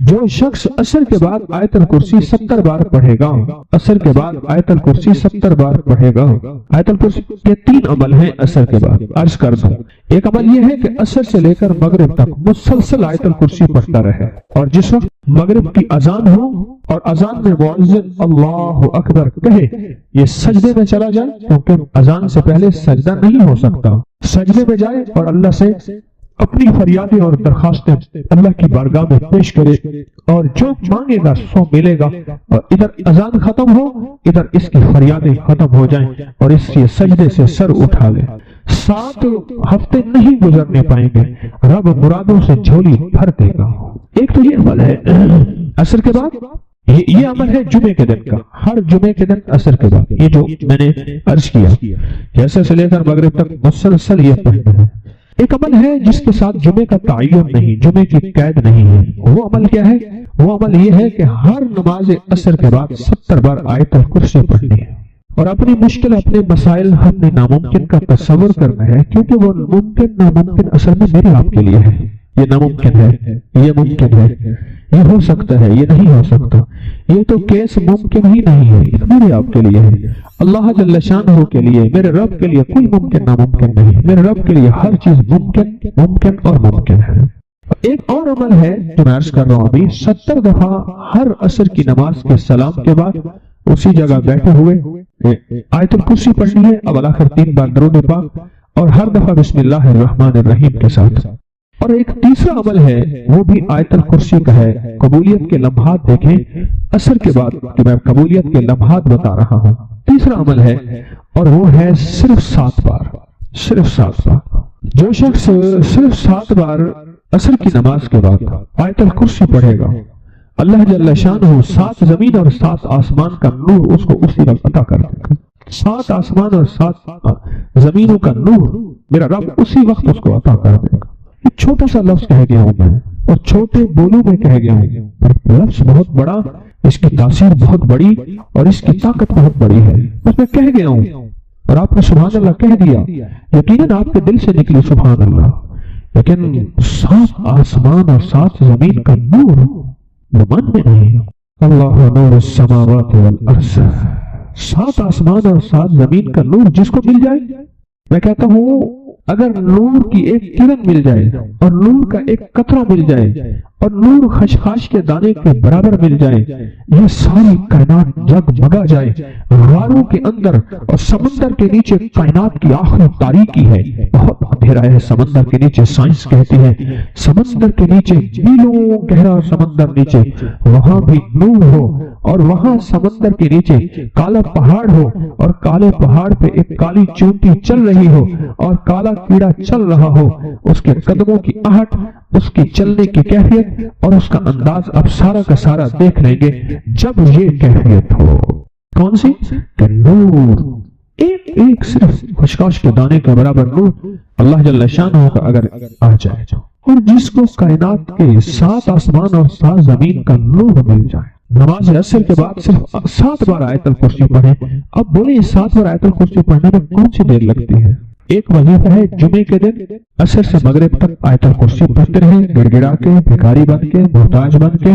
جو شخص عصر کے بعد آیت الکرسی 70 بار پڑھے گا، عصر کے بعد آیت الکرسی 70 بار پڑھے گا۔ آیت الکرسی کے 3 عمل ہیں عصر کے بعد، عرض کر دوں۔ ایک عمل یہ ہے کہ عصر سے لے کر مغرب تک مسلسل آیت الکرسی پڑھتا رہے، اور جس وقت مغرب کی اذان ہو اور اذان میں مؤذن اللہ اکبر کہے، یہ سجدے میں چلا جائے، کیونکہ اذان سے پہلے سجدہ نہیں ہو سکتا، سجدے میں جائے اور اللہ سے اپنی فریادیں اور درخواستیں اللہ کی بارگاہ میں پیش کرے، اور جو مانگے گا سو ملے گا، اور ادھر اذان ختم ہو، ادھر اس کی فریادیں ختم ہو جائیں، اور اس کے سجدے سے سر اٹھا لے۔ 7 ہفتے نہیں گزرنے پائیں گے، رب مرادوں سے جھولی بھر دے گا۔ ایک تو یہ عمل ہے عصر کے بعد، یہ عمل ہے جمعے کے دن کا، ہر جمعے کے دن عصر کے بعد، یہ جو میں نے عرض کیا کہ عصر سے لے کر مغرب تک مسلسل یہ پڑھنا ہے۔ ایک عمل ہے جس کے ساتھ جمعے کا تعین نہیں، جمعے کی قید نہیں ہے۔ وہ عمل کیا ہے؟ وہ عمل یہ ہے کہ ہر نماز عصر کے بعد 70 بار آیت الکرسی پڑھنی ہے، اور اپنی مشکل، اپنے مسائل، ہم نے ناممکن کا تصور کرنا ہے، کیونکہ وہ ممکن ناممکن اصل میں میرے آپ کے لیے ہے۔ یہ ناممکن ہے، یہ ممکن ہے، یہ ہو سکتا ہے، یہ نہیں ہو سکتا، یہ تو کیس ممکن ہی نہیں ہے، یہ میرے آپ کے لیے ہے۔ اللہ جل شانہ کے لیے، میرے رب کے لیے کوئی ممکن ناممکن نہیں، میرے رب کے لیے ہر چیز ممکن، ممکن اور ممکن ہے۔ ایک اور عمل ہے جو میں عرض کر رہا ہوں ابھی، 70 دفعہ ہر عصر کی نماز کے سلام کے بعد اسی جگہ بیٹھے ہوئے آیت الکرسی پڑھنی ہے، اول آخر 3 بار درود پاک، اور ہر دفعہ بسم اللہ الرحمن الرحیم کے ساتھ۔ اور ایک تیسرا عمل ہے، وہ بھی آیت الکرسی کا ہے۔ قبولیت کے لمحات دیکھیں عصر کے بعد، کہ میں قبولیت کے لمحات بتا رہا ہوں۔ تیسرا عمل ہے، اور وہ ہے صرف 7 بار، صرف 7 بار۔ جو شخص صرف 7 بار عصر کی نماز کے بعد آیت الکرسی پڑھے گا، اللہ جل شانہ 7 زمین اور 7 آسمان کا نور اس کو اسی وقت عطا کر دے گا۔ 7 آسمان اور 7 زمینوں کا نور میرا رب اسی وقت اس کو عطا کر دے گا۔ ایک چھوٹا سا لفظ کہہ گیا ہوں میں، اور چھوٹے بولوں میں کہہ گیا ہوں، پر لفظ بہت بڑا، اس کی تاثیر بہت بڑی، اور اس کی طاقت بہت بڑی ہے۔ بس میں کہہ گیا ہوں اور آپ نے سبحان اللہ کہہ دیا، یقیناً آپ کے دل سے نکلی سبحان اللہ، لیکن 7 آسمان اور 7 زمین کا نور من میں نہیں۔ اللہ نور السماوات والارض، 7 آسمان اور 7 زمین کا نور جس کو مل جائے، میں کہتا ہوں اگر نور کی ایک کرن مل جائے، اور نور کا ایک قطرہ مل جائے، اور نور خشخاش کے دانے کے برابر مل جائے، یہ ساری کائنات جگمگا جائے۔ غاروں کے اندر اور سمندر کے نیچے کائنات کی آخری تاریکی ہے، بہت اندھیرا ہے سمندر کے نیچے، سائنس کہتی ہے سمندر کے نیچے میلوں گہرا سمندر نیچے، وہاں بھی نور ہو، اور وہاں سمندر کے نیچے کالا پہاڑ ہو، اور کالے پہاڑ پہ ایک کالی چونٹی چل رہی ہو، اور کالا کیڑا چل رہا ہو، اس کے قدموں کی آہٹ، اس کی چلنے کی کیفیت اور اس کا انداز اب سارا کا سارا دیکھ لیں گے جب یہ کیفیت ہو۔ کون سی؟ کہ نور، ایک صرف خشخاش کے دانے کے برابر نور اللہ جل شانہ کا اگر آ جائے، اور جس کو کائنات کے 7 آسمان اور 7 زمین کا نور مل جائے۔ نماز عصر کے بعد صرف 7 بار آیت الکرسی پڑھیں۔ اب بولیں 7 بار آیت الکرسی پڑھنے میں کون سی دیر لگتی ہے؟ ایک وظیفہ ہے جمعے کے دن عصر سے مغرب تک آیت الکرسی پڑھتے رہیں، گڑ گڑا کے، بھکاری بن کے، محتاج بن کے،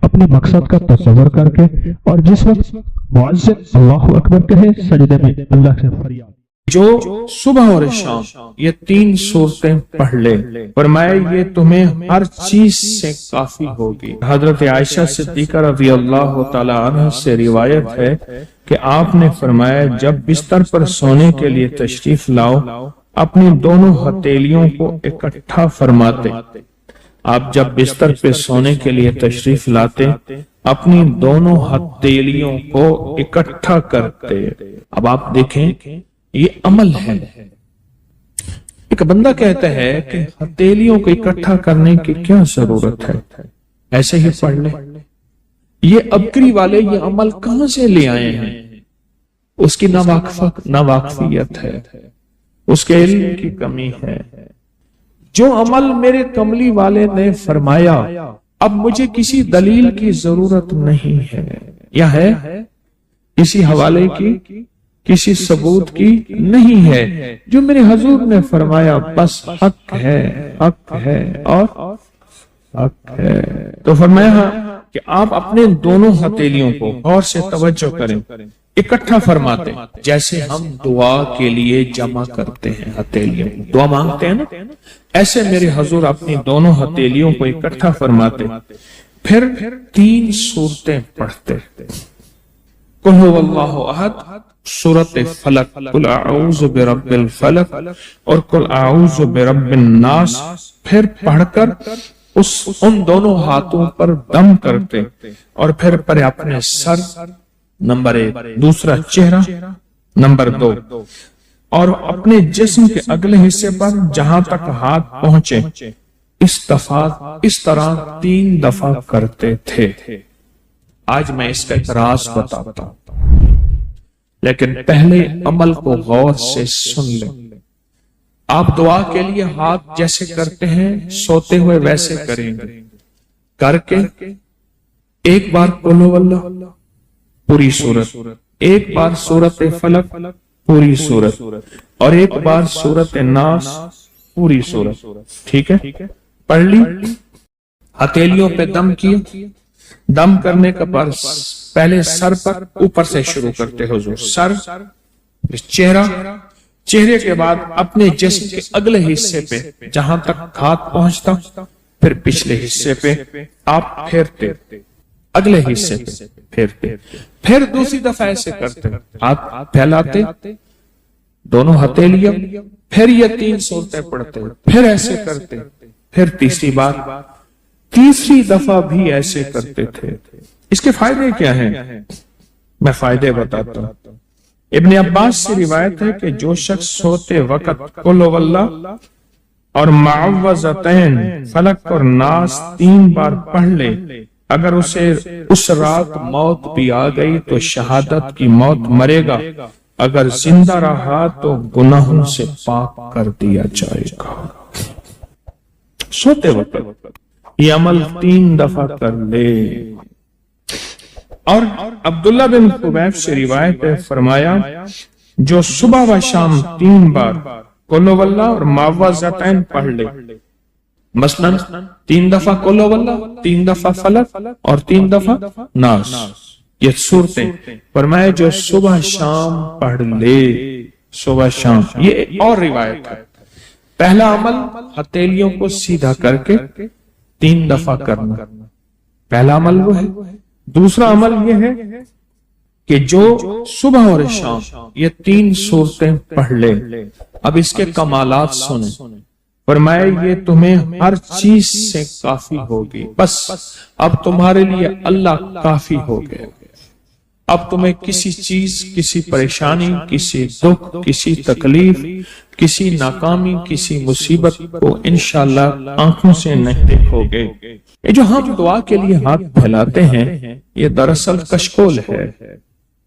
اپنے مقصد کا تصور کر کے، اور جس وقت مؤذن اللہ اکبر کہے سجدے میں اللہ سے فریاد۔ جو صبح اور شام یہ 3 صورتیں پڑھ لے، فرمایا یہ تمہیں ہر چیز سے کافی ہوگی۔ حضرت عائشہ صدیقہ رضی اللہ تعالی عنہ سے روایت ہے کہ آپ نے فرمایا جب بستر پر سونے کے لیے تشریف لاؤ، اپنی دونوں ہتھیلیوں کو اکٹھا فرماتے۔ آپ جب بستر پہ سونے کے لیے تشریف لاتے، اپنی دونوں ہتھیلیوں کو اکٹھا کرتے۔ اب آپ دیکھیں یہ عمل ہے۔ ایک بندہ کہتا ہے کہ ہتھیلیوں کو اکٹھا کرنے کی کیا ضرورت ہے، ایسے ہی پڑھ لے۔ یہ ابکری والے یہ عمل کہاں سے لے آئے ہیں؟ اس کی ناواقفیت ہے، اس کے علم کی کمی ہے۔ جو عمل میرے کملی والے نے فرمایا اب مجھے کسی دلیل کی ضرورت نہیں ہے، یا ہے کسی حوالے کی، کسی ثبوت کی نہیں ہے۔ جو میرے حضور نے فرمایا بس حق ہے، حق ہے، اور حق ہے۔ تو فرمایا کہ آپ اپنے دونوں ہتھیلیوں کو غور سے توجہ کریں، اکٹھا فرماتے ہیں جیسے ہم دعا کے لیے جمع کرتے ہیں ہتھیلیوں، دعا مانگتے ہیں نا، ایسے میرے حضور اپنی دونوں ہتھیلیوں کو اکٹھا فرماتے، پھر 3 سورتیں پڑھتے، قل هو اللہ احد، سورۃ فلق، قل اعوذ برب الفلق اور قل اعوذ برب الناس، پھر پڑھ کر ان دونوں ہاتھوں پر دم کرتے اور پھر پر اپنے سر، نمبر 1، دوسرا چہرہ، نمبر 2، اور اپنے جسم کے اگلے حصے پر جہاں تک ہاتھ پہنچے اس طرح 3 دفعہ کرتے تھے۔ آج میں اس کا راز بتاتا ہوں، لیکن پہلے عمل کو غور سے سن لیں۔ آپ دعا کے لیے ہاتھ جیسے کرتے ہیں سوتے ہوئے ویسے کریں گے، کر کے ایک بار قل هو اللہ پوری سورت، ایک بار سورۃ فلق پوری سورت، اور ایک بار سورۃ الناس پوری سورت، ٹھیک ہے؟ پڑھ لی، ہتھیلیوں پہ دم کیا، دم کرنے کا بعد پہلے سر پر اوپر سے شروع کرتے حضور، سر، چہرہ، چہرے کے بعد اپنے جسم کے اگلے حصے پہ جہاں تک ہاتھ پہنچتا، پھر پچھلے حصے پہ آپ پھیرتے، اگلے حصے پہ پھیرتے، پھر دوسری دفعہ ایسے کرتے، ہاتھ پھیلاتے، دونوں ہتھیلیاں، پھر یہ 3 سورتیں پڑھتے، پھر ایسے کرتے، پھر تیسری بار، تیسری دفعہ بھی ایسے کرتے تھے۔ اس کے فائدے کیا ہیں؟ میں فائدے بتاتا ہوں۔ ابن عباس سے روایت ہے کہ جو شخص سوتے وقت قل هو اللہ اور معوذتین فلق اور ناس 3 بار پڑھ لے، اگر اسے اس رات موت بھی آ گئی تو شہادت کی موت مرے گا، اگر زندہ رہا تو گناہوں سے پاک کر دیا جائے گا۔ سوتے وقت یہ عمل 3 دفعہ کر لے۔ اور عبداللہ بن خبیب سے روایت ہے، فرمایا جو صبح و شام 3 بار قل هو اللہ اور معوذتین پڑھ لے، مثلا 3 دفعہ قل هو اللہ، 3 دفعہ فلق اور 3 دفعہ ناس، یہ صورتیں، فرمایا جو صبح شام پڑھ لے، صبح شام۔ یہ اور روایت ہے، پہلا عمل ہتھیلیوں کو سیدھا کر کے 3 دفعہ کرنا، پہلا عمل وہ ہے۔ دوسرا عمل یہ ہے کہ جو صبح اور شام یہ 3 سورتیں پڑھ لے۔ اب اس کے کمالات سنیں، فرمایا یہ تمہیں ہر چیز سے کافی ہوگی، بس اب تمہارے لیے اللہ کافی ہو گئے، اب تمہیں کسی چیز، کسی پریشانی، کسی دکھ، کسی تکلیف، کسی ناکامی، کسی مصیبت کو انشاءاللہ آنکھوں سے نہیں دیکھو گے۔ یہ جو ہم دعا کے لیے ہاتھ پھیلاتے ہیں یہ دراصل کشکول ہے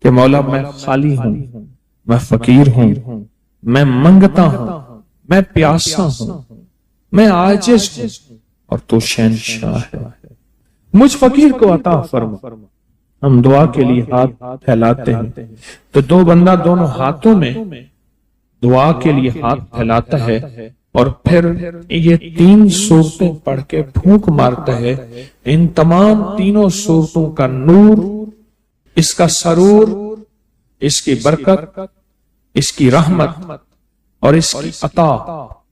کہ مولا میں خالی ہوں، میں فقیر ہوں، میں منگتا ہوں، میں پیاسا ہوں، میں عاجز ہوں اور تو شہنشاہ ہے، مجھ فقیر کو عطا فرما۔ ہم دعا کے لیے ہاتھ پھیلاتے ہیں تو دو بندہ دونوں ہاتھوں میں دعا کے لیے ہاتھ پھیلاتا ہے اور پھر یہ 3 سورتیں پڑھ کے پھونک مارتا ہے۔ ان تمام 3 سورتوں کا نور، اس کا سرور، اس کی برکت، اس کی رحمت اور اس کی عطا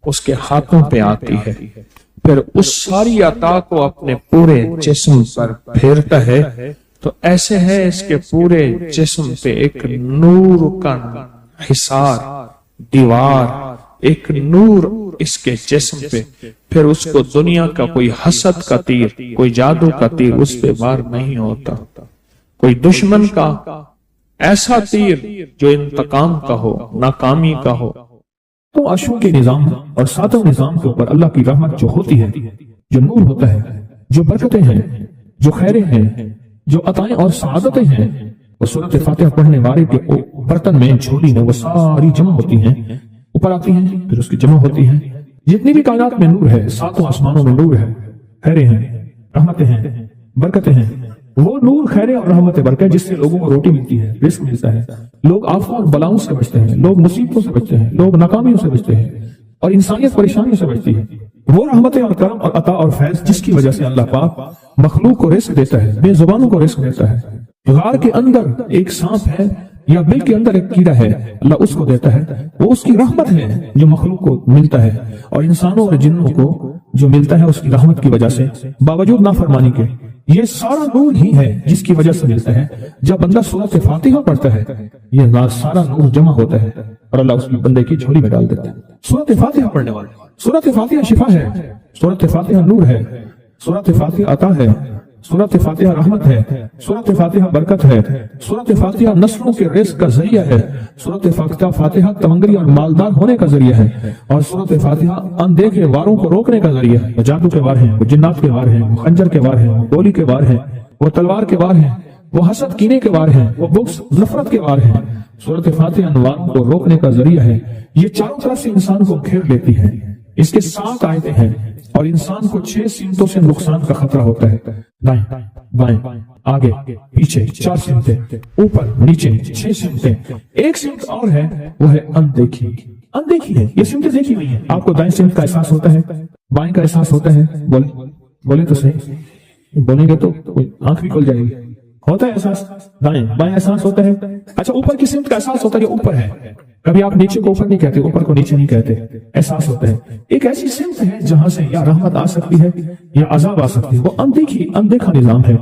اس کے ہاتھوں پہ آتی ہے، پھر اس ساری عطا کو اپنے پورے جسم پر پھیرتا ہے تو ایسے ہے اس کے پورے جسم پہ ایک نور کا حصار، دیوار، ایک نور اس کے جسم پہ، پھر اس کو دنیا کا کوئی حسد کا تیر، کوئی جادو کا تیر اس پہ وار نہیں ہوتا، کوئی دشمن کا ایسا تیر جو انتقام کا ہو، ناکامی کا ہو۔ تو عرشوں کے نظام اور ساتوں نظام کے اوپر اللہ کی رحمت جو ہوتی ہے، جو نور ہوتا ہے، جو برکتیں ہیں، جو خیریں ہیں، جو عطائیں اور سعادتیں ہیں، وہ سورۃ فاتحہ پڑھنے والے کے برتن میں، جھولی میں وہ ساری جمع ہوتی ہیں، اوپر آتی ہیں، پھر اس کی جمع ہوتی ہیں۔ جتنی بھی کائنات میں نور ہے، ساتوں آسمانوں میں نور ہے، خیریں ہیں، رحمتیں ہیں، برکتیں ہیں، وہ نور، خیریں اور رحمت برکت جس سے لوگوں کو روٹی ملتی ہے، رزق ملتا ہے، لوگ آفتوں اور بلاؤں سے بچتے ہیں، لوگ مصیبتوں سے بچتے ہیں، لوگ ناکامیوں سے بچتے ہیں، اور انسانیت پریشانی سے بچتی ہے۔ وہ رحمتیں اور کرم اور عطا اور فیض جس کی وجہ سے اللہ پاک مخلوق کو رزق دیتا ہے، بے زبانوں کو رزق دیتا ہے۔ غار کے اندر ایک سانپ ہے یا بل کے اندر ایک کیڑا ہے، اللہ اس کو دیتا ہے، وہ اس کی رحمت ہے جو مخلوق کو ملتا ہے، اور انسانوں اور جنوں کو جو ملتا ہے اس کی رحمت کی وجہ سے باوجود نافرمانی کے۔ یہ سارا نور ہی ہے جس کی وجہ سے ملتا ہے۔ جب بندہ سورۃ فاتحہ پڑھتا ہے یہ سارا نور جمع ہوتا ہے اور اللہ اس کی بندے کی جھولی میں ڈال دیتا ہے۔ سورۃ فاتحہ پڑھنے والے، سورۃ فاتحہ شفا ہے، سورۃ فاتحہ نور ہے، سورۃ فاتحہ عطا ہے، سورۃ فاتحہ رحمت ہے، سورۃ فاتحہ برکت ہے، سورۃ فاتحہ نسلوں کے رزق کا ذریعہ ہے، سورۃ فاتحہ تمنگری اور مالدار ہونے کا ذریعہ ہے، اور سورۃ فاتحہ اندیکھے واروں کو روکنے کا ذریعہ ہے۔ وہ جادو کے وار ہیں، وہ جنات کے وار ہیں، وہ خنجر کے وار ہیں، وہ گولی کے وار ہیں، وہ تلوار کے وار ہیں، وہ حسد کینے کے وار ہیں، وہ بغض نفرت کے وار ہیں۔ سورۃ فاتحہ انواروں کو روکنے کا ذریعہ ہے۔ یہ چاروں طرف سے انسان کو گھیر لیتی ہے۔ اس کے 7 آیتیں ہیں اور انسان کو 6 سمتوں سے نقصان کا خطرہ ہوتا ہے، دائیں بائیں آگے پیچھے 4 سمتیں، اوپر نیچے 6 سمتیں۔ ایک سمت اور ہے، وہ ہے اندیکھی۔ اندیکھی ہے، یہ سمتیں دیکھی ہوئی ہیں۔ آپ کو دائیں سمت کا احساس ہوتا ہے، بائیں کا احساس ہوتا ہے، بولے تو صحیح، بولیں گے تو آنکھ بھی کھل جائے گی۔ ہوتا ہے احساس، دائیں بائیں احساس ہوتا ہے۔ اچھا اوپر کی سمت کا احساس ہوتا ہے جو اوپر ہے، کبھی آپ نیچے کو اوپر نہیں کہتے، اوپر کو نیچے نہیں کہتے، احساس ہوتا ہے۔ ایک ایسی سمت ہے جہاں سے یا رحمت آ سکتی ہے یا عذاب آ سکتی ہے، وہ اندیکھا نظام ہے۔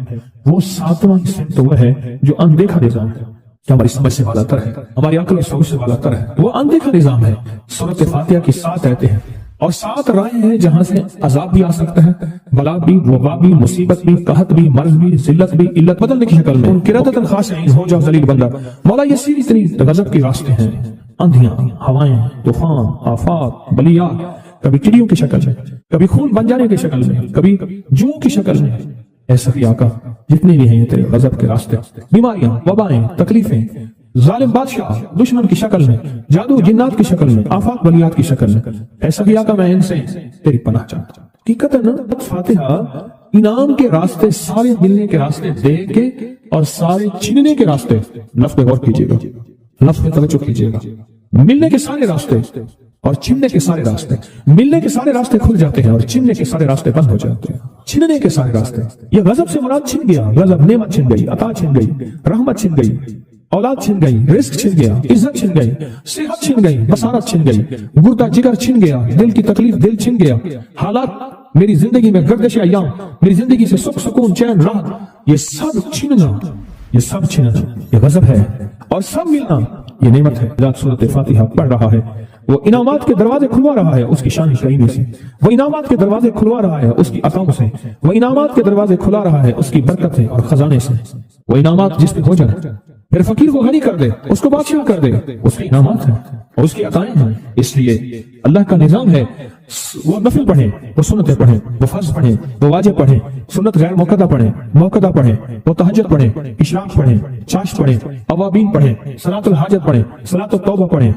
وہ 7واں سمت وہ ہے جو اندیکھا نظام ہے، جو ہماری سمجھ سے بالاتر ہے، ہماری عقل اور سوچ سے بالاتر ہے، وہ اندیکھا نظام ہے۔ سورۃ فاتحہ کی 7 آیتیں ہیں اور 7 راہیں ہیں جہاں سے عذاب بھی آ سکتا ہے، بلا بھی، وبا بھی، مصیبت بھی، قحط بھی، مرض بھی، ذلت بھی، علت بدلنے کی شکل میں۔ قرۃۃ خاشعین، ہو جاؤ ذلیل بندہ۔ مولا یہ سیدھی اتنی غضب کے راستے ہیں، اندھیاں، ہوائیں، طوفان، آفات، بلیات، کبھی چڑیوں کی شکل میں، کبھی خون بن جانے کی شکل میں، کبھی جو کی شکل میں۔ ایسا بھی آقا جتنے بھی ہیں یہ تیرے غضب کے راستے، بیماریاں، وبائیں، تکلیفیں، ظالم بادشاہ دشمن کی شکل میں، جادو جنات کی شکل میں، آفات بلیات کی شکل میں، ایسا بھی آقا میں ان سے تیری پناہ چاہتا ہوں۔ حقیقتاً فاتحہ انعام کے راستے، سارے ملنے کے راستے دے کے اور سارے چھیننے کے راستے، لفظ پہ غور کیجیے گا، لفظ پہ توجہ کیجیے گا۔ ملنے کے سارے راستے اور چھننے کے سارے راستے، ملنے کے سارے راستے کھل جاتے ہیں اور چھننے کے سارے راستے بند ہو جاتے ہیں۔ چھننے کے سارے راستے، یہ غضب سے مراد چھن گیا، غضب نعمت چھن گئی، عطا چھن گئی، رحمت چھن گئی، اولاد چھن گئی، رزق چھن گیا، عزت چھن گئی، صحت چھن گئی، بصارت چھن گئی، گردہ جگر چھن گیا، دل کی تکلیف دل چھن گیا، حالات میری زندگی میں گردش ایام، میری زندگی سے سکھ سکون چین راحت، یہ سب چھننا، یہ سب چھننا یہ غضب ہے، اور سب ملنا یہ نعمت ہے۔ ذات سورۃ فاتحہ پڑھ رہا ہے، وہ انعامات کے دروازے کھلوا رہا ہے اس کی شان کریمی سے، وہ انعامات کے دروازے کھلوا رہا ہے اس کی عطاؤں سے، وہ انعامات کے دروازے کھلا رہا ہے اس کی برکت سے اور خزانے سے۔ وہ انعامات جس پہ ہو جائے، پھر فقیر کو غنی کر دے، اس کو بادشاہ کر دے، اس کے انعامات ہیں اور اس کی عطائیں ہیں۔ اس لیے اللہ کا نظام ہے، وہ نفل پڑھیں، وہ سنتیں پڑھیں، وہ فرض پڑھیں، وہ واجب پڑھیں، سنت غیر موقدہ پڑھیں، موقدہ پڑھیں، وہ تہجد پڑھیں، اشراق پڑھیں، چاشت پڑھیں، اوابین پڑھیں، صلاۃ الحاجت پڑھیں، صلاۃ التوبہ پڑھیں،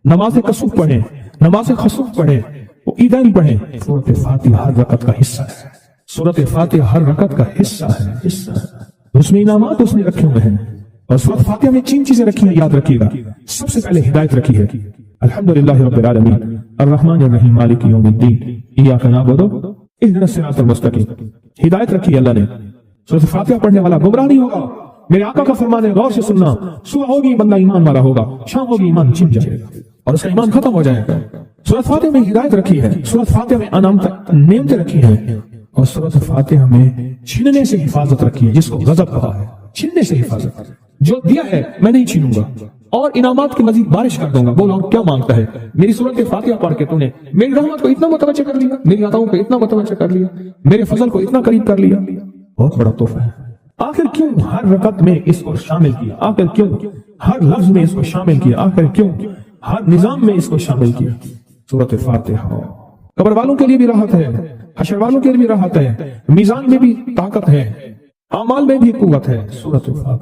نماز کسوف پڑھیں، نماز خسوف پڑھیں، وہ عیدین پڑھیں۔ سورۃ فاتحہ ہر رکعت کا حصہ ہے، سورۃ فاتحہ ہر رکعت کا حصہ ہے، اس میں انعامات اس نے رکھے ہوئے ہیں۔ اور سورۃ فاتحہ میں 3 چیزیں رکھی ہیں، یاد رکھیے گا۔ سب سے پہلے ہدایت رکھی ہے، الحمدللہ رب العالمین الرحمن الرحیم مالک یوم الدین ایاک نعبد اهدنا الصراط المستقیم۔ ہدایت رکھی ہے اللہ نے۔ سورۃ فاتحہ پڑھنے والا گمراہ نہیں ہوگا، میرے آقا کا فرمان ہے، غور سے سننا۔ صبح ہوگی بندہ ایمان والا ہوگا، شام ہوگی ایمان چھن جائے گا اور اس کا ایمان ختم ہو جائے گا۔ سورۃ فاتحہ میں ہدایت رکھی ہے، سورۃ فاتحہ میں نعمتیں رکھی ہیں، اور سورۃ فاتحہ میں چھیننے سے حفاظت رکھی ہے، جس کو غضب کہا ہے، چھیننے سے حفاظت۔ جو دیا ہے میں نہیں چھینوں گا اور انعامات کی مزید بارش کر دوں گا۔ بولو اور کیا مانگتا ہے؟ میری سورۃ فاتحہ پڑھ کے تو نے میری رحمت کو اتنا متوجہ کر لیا، میری عطاؤں کو اتنا متوجہ کر لیا، میرے فضل کو اتنا قریب کر لیا، بہت بڑا تحفہ ہے۔ آخر کیوں ہر رکعت میں اس کو شامل کیا؟ آخر کیوں ہر لفظ میں اس کو شامل کیا؟ آخر کیوں ہر نظام میں اس کو شامل کیا؟ سورۃ فاتحہ قبر والوں کے لیے بھی راحت ہے، حشر والوں کے لیے بھی راحت ہے، میزان میں بھی طاقت ہے، اعمال میں بھی قوت ہے۔ سورۃ فاتحہ